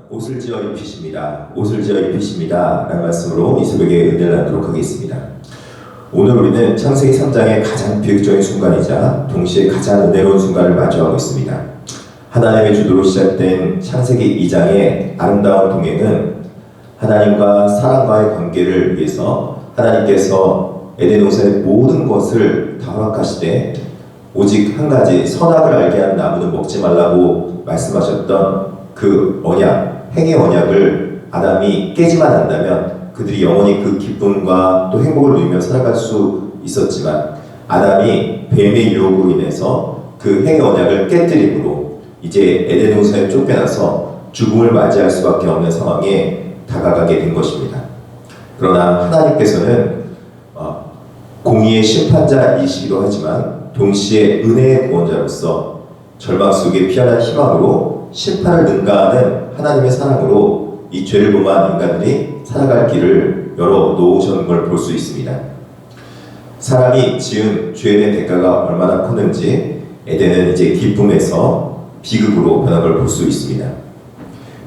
옷을 지어 입히십니다. 옷을 지어 입히십니다. 라는 말씀으로 이 새벽에 은혜를 나누도록 하겠습니다. 오늘 우리는 창세기 3장의 가장 비극적인 순간이자 동시에 가장 은혜로운 순간을 마주하고 있습니다. 하나님의 주도로 시작된 창세기 2장의 아름다운 동행은 하나님과 사람과의 관계를 위해서 하나님께서 에덴 동산의 모든 것을 다 허락하시되 오직 한 가지 선악을 알게 하는 나무는 먹지 말라고 말씀하셨던 그 언약, 행의 언약을 아담이 깨지만 한다면 그들이 영원히 그 기쁨과 또 행복을 누리며 살아갈 수 있었지만 아담이 뱀의 유혹으로 인해서 그 행의 언약을 깨뜨림으로 이제 에덴 동산에 쫓겨나서 죽음을 맞이할 수밖에 없는 상황에 다가가게 된 것입니다. 그러나 하나님께서는 공의의 심판자이시기도 하지만 동시에 은혜의 구원자로서 절망 속에 피어난 희망으로 심판을 능가하는 하나님의 사랑으로 이 죄를 범한 인간들이 살아갈 길을 열어 놓으셨는 걸 볼 수 있습니다. 사람이 지은 죄에 대한 대가가 얼마나 컸는지 에덴은 이제 기쁨에서 비극으로 변한 걸 볼 수 있습니다.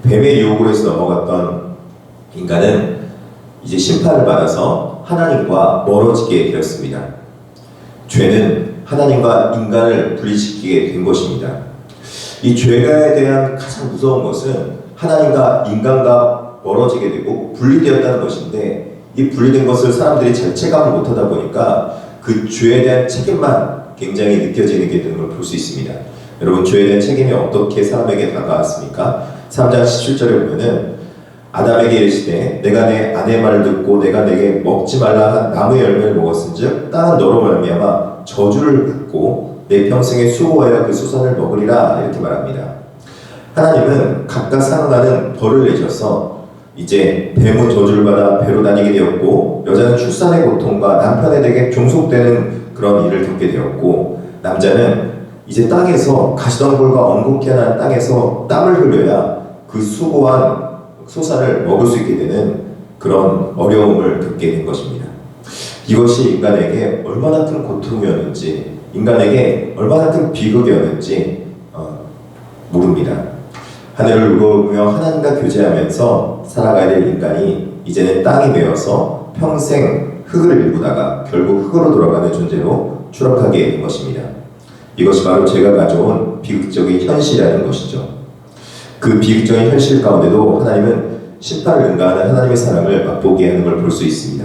뱀의 유혹으로 해서 넘어갔던 인간은 이제 심판을 받아서 하나님과 멀어지게 되었습니다. 죄는 하나님과 인간을 분리시키게 된 것입니다. 이 죄에 대한 가장 무서운 것은 하나님과 인간과 멀어지게 되고 분리되었다는 것인데 이 분리된 것을 사람들이 잘 체감을 못하다 보니까 그 죄에 대한 책임만 굉장히 느껴지게 되는 걸 볼 수 있습니다. 여러분, 죄에 대한 책임이 어떻게 사람에게 다가왔습니까? 3장 17절에 보면은 아담에게 이르시되 내가 내 아내 말을 듣고 내가 내게 먹지 말라 한 나무의 열매를 먹었은즉 땅은 너로 말미암아 저주를 받고 내 평생에 수고하여 그 수산을 먹으리라 이렇게 말합니다. 하나님은 각각 상응하는 벌을 내셔서 이제 뱀은 저주를 받아 배로 다니게 되었고 여자는 출산의 고통과 남편에게 종속되는 그런 일을 겪게 되었고 남자는 이제 땅에서 가시덤불과 엉겅퀴 하는 땅에서 땀을 흘려야 그 수고한 소산을 먹을 수 있게 되는 그런 어려움을 겪게 된 것입니다. 이것이 인간에게 얼마나 큰 고통이었는지 인간에게 얼마나 큰 비극이었는지 모릅니다. 하늘을 우러보며 하나님과 교제하면서 살아가야 될 인간이 이제는 땅이 되어서 평생 흙을 일구다가 결국 흙으로 돌아가는 존재로 추락하게 된 것입니다. 이것이 바로 죄가 가져온 비극적인 현실이라는 것이죠. 그 비극적인 현실 가운데도 하나님은 심판을 능가하는 하나님의 사랑을 맛보게 하는 걸 볼 수 있습니다.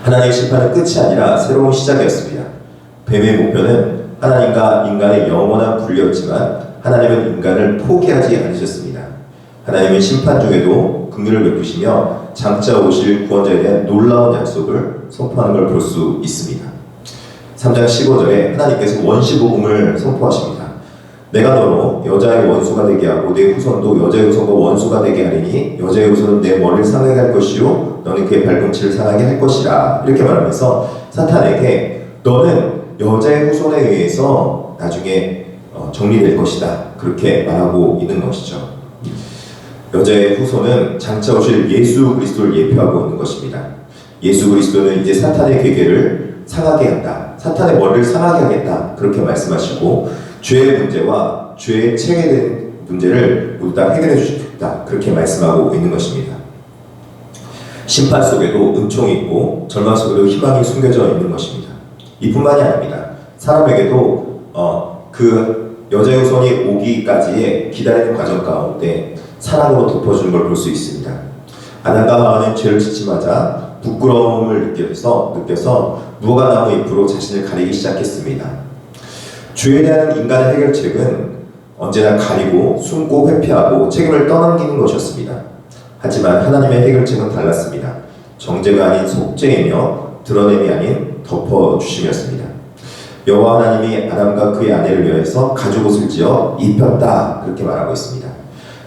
하나님의 심판은 끝이 아니라 새로운 시작이었습니다. 뱀의 목표는 하나님과 인간의 영원한 분리였지만 하나님은 인간을 포기하지 않으셨습니다. 하나님은 심판 중에도 긍휼을 베푸시며 장차 오실 구원자에 대한 놀라운 약속을 선포하는 걸 볼 수 있습니다. 3장 15절에 하나님께서 원시복음을 선포하십니다. 내가 너로 여자의 원수가 되게 하고 내 후손도 여자의 후손과 원수가 되게 하리니 여자의 후손은 내 머리를 상하게 할 것이요 너는 그의 발꿈치를 상하게 할 것이라 이렇게 말하면서 사탄에게 너는 여자의 후손에 의해서 나중에 정리될 것이다 그렇게 말하고 있는 것이죠. 여자의 후손은 장차 오실 예수 그리스도를 예표하고 있는 것입니다. 예수 그리스도는 이제 사탄의 괴계를 상하게 한다, 사탄의 머리를 상하게 하겠다 그렇게 말씀하시고 죄의 문제와 죄의 체계된 문제를 모두 다 해결해 주시겠다 그렇게 말씀하고 있는 것입니다. 심판 속에도 은총이 있고 절망 속에도 희망이 숨겨져 있는 것입니다. 이뿐만이 아닙니다. 사람에게도 그 여자의 후손이 오기까지의 기다리는 과정 가운데 사랑으로 덮어주는 걸 볼 수 있습니다. 아담과 하와는 죄를 짓자마자 부끄러움을 느껴서 무화과 나무 잎으로 자신을 가리기 시작했습니다. 죄에 대한 인간의 해결책은 언제나 가리고 숨고 회피하고 책임을 떠넘기는 것이었습니다. 하지만 하나님의 해결책은 달랐습니다. 정죄가 아닌 속죄이며 드러냄이 아닌 덮어주심이었습니다. 여호와 하나님이 아담과 그의 아내를 위해서 가죽옷을 지어 입혔다, 그렇게 말하고 있습니다.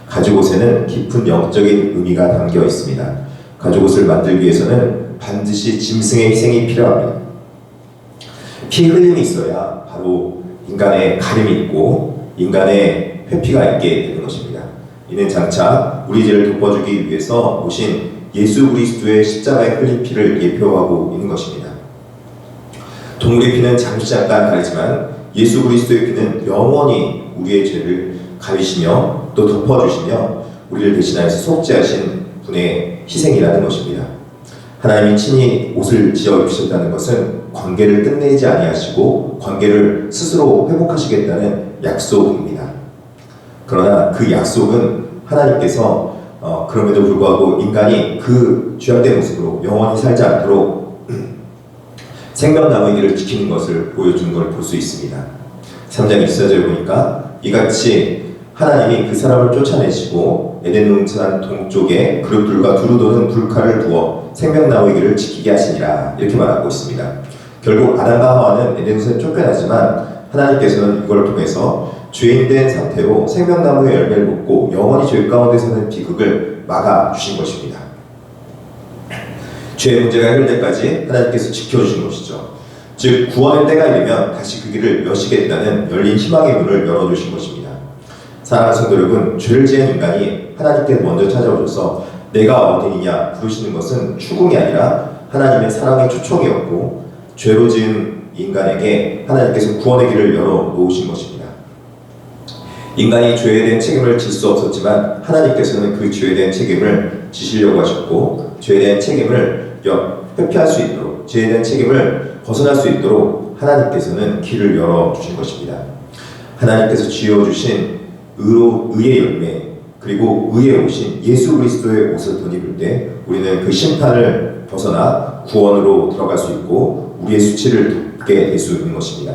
가죽옷에는 깊은 영적인 의미가 담겨 있습니다. 가죽옷을 만들기 위해서는 반드시 짐승의 희생이 필요합니다. 피 흘림이 있어야 바로 인간의 가림이 있고 인간의 회피가 있게 되는 것입니다. 이는 장차 우리 죄를 덮어주기 위해서 오신 예수 그리스도의 십자가의 흘린 피를 예표하고 있는 것입니다. 동물의 피는 잠깐 가리지만 예수 그리스도의 피는 영원히 우리의 죄를 가리시며 또 덮어주시며 우리를 대신하여서 속죄하신 분의 희생이라는 것입니다. 하나님이 친히 옷을 지어 입으셨다는 것은 관계를 끝내지 아니하시고 관계를 스스로 회복하시겠다는 약속입니다. 그러나 그 약속은 하나님께서 그럼에도 불구하고 인간이 그 죄악된 모습으로 영원히 살지 않도록 생명나무의 길을 지키는 것을 보여준 걸 볼 수 있습니다. 3장 24절에 보니까 이같이 하나님이 그 사람을 쫓아내시고 에덴 동산 동쪽에 그룹들과 두루 도는 불칼을 부어 생명나무의 길을 지키게 하시니라, 이렇게 말하고 있습니다. 결국 아담과 하와는 에덴 동산에 쫓겨나지만 하나님께서는 이걸 통해서 죄인된 상태로 생명나무의 열매를 먹고 영원히 죄 가운데 사는 비극을 막아주신 것입니다. 죄의 문제가 해결될 때까지 하나님께서 지켜주신 것이죠. 즉 구원의 때가 이르면 다시 그 길을 여시겠다는 열린 희망의 문을 열어주신 것입니다. 사랑하는 성도 여러분, 죄를 지은 인간이 하나님께 먼저 찾아오셔서 내가 어디냐 부르시는 것은 추궁이 아니라 하나님의 사랑의 초청이었고, 죄로 지은 인간에게 하나님께서 구원의 길을 열어놓으신 것입니다. 인간이 죄에 대한 책임을 질 수 없었지만 하나님께서는 그 죄에 대한 책임을 지시려고 하셨고, 죄에 대한 책임을 회피할 수 있도록, 죄에 대한 책임을 벗어날 수 있도록 하나님께서는 길을 열어주신 것입니다. 하나님께서 지어주신 의의 열매, 그리고 의에 오신 예수 그리스도의 옷을 덧입을 때 우리는 그 심판을 벗어나 구원으로 들어갈 수 있고 우리의 수치를 덮게 될 수 있는 것입니다.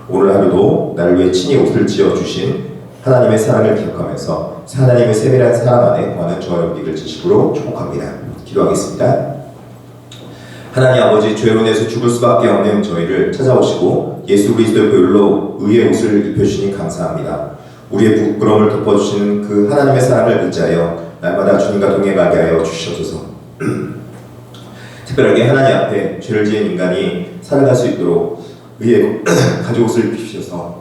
오늘 하루도 나를 위해 친히 옷을 지어주신 하나님의 사랑을 기억하면서 하나님의 세밀한 사랑 안에 거하는 저와 여러분들 진심으로 축복합니다. 기도하겠습니다. 하나님 아버지, 죄로 인해서 죽을 수밖에 없는 저희를 찾아오시고 예수 그리스도의 보혈로 의의 옷을 입혀주시니 감사합니다. 우리의 부끄러움을 덮어주시는 그 하나님의 사랑을 의지하여 날마다 주님과 동행하게 하여 주시옵소서. 특별하게 하나님 앞에 죄를 지은 인간이 살아갈 수 있도록 의의 가죽옷을 입히셔서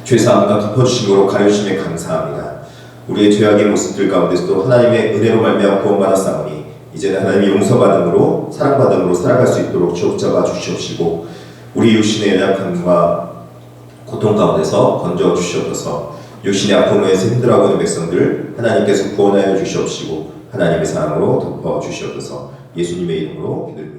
죄사함과 덮어주심으로 가려주심에 감사합니다. 우리의 죄악의 모습들 가운데서도 하나님의 은혜로 말미암아 구원받았사오니 이제는 하나님의 용서받음으로 사랑받음으로 살아갈 수 있도록 주옵잡아 주시옵시고 우리 육신의 연약함과 고통 가운데서 건져 주시옵소서. 육신의 아픔에서 힘들어하고 있는 백성들 하나님께서 구원하여 주시옵시고 하나님의 사랑으로 덮어 주시옵소서. 예수님의 이름으로 기도드립니다.